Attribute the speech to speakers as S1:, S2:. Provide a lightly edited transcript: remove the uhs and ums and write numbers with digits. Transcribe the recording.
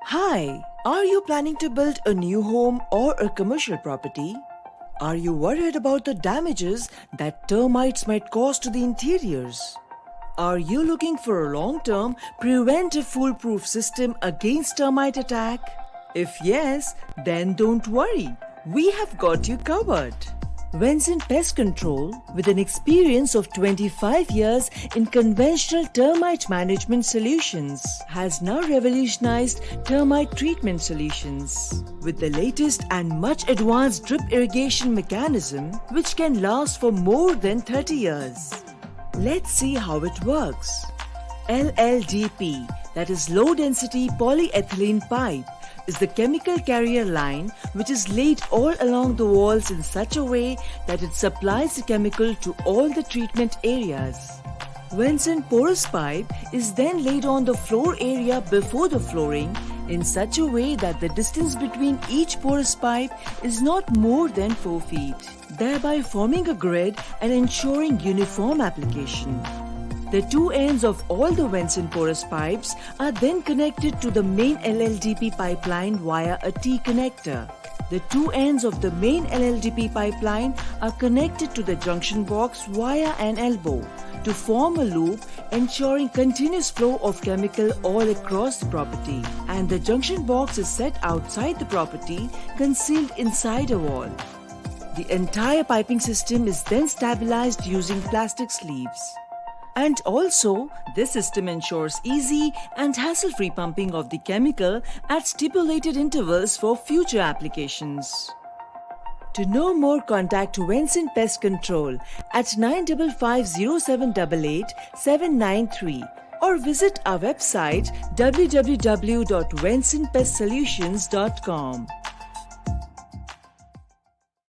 S1: Hi, are you planning to build a new home or a commercial property? Are you worried about the damages that termites might cause to the interiors? Are you looking for a long-term, preventive foolproof system against termite attack? If yes, then don't worry. We have got you covered. Venson Pest Control, with an experience of 25 years in conventional termite management solutions, has now revolutionized termite treatment solutions. With the latest and much advanced drip irrigation mechanism, which can last for more than 30 years. Let's see how it works. LLDP, that is low density polyethylene pipe, is the chemical carrier line which is laid all along the walls in such a way that it supplies the chemical to all the treatment areas. Venson porous pipe is then laid on the floor area before the flooring in such a way that the distance between each porous pipe is not more than 4 feet, thereby forming a grid and ensuring uniform application. The two ends of all the Venson porous pipes are then connected to the main LLDP pipeline via a T-connector. The two ends of the main LLDP pipeline are connected to the junction box via an elbow to form a loop, ensuring continuous flow of chemical all across the property. And the junction box is set outside the property, concealed inside a wall. The entire piping system is then stabilized using plastic sleeves. And also, this system ensures easy and hassle-free pumping of the chemical at stipulated intervals for future applications. To know more, contact Venson Pest Control at 9550788793 or visit our website www.vensonpestsolutions.com.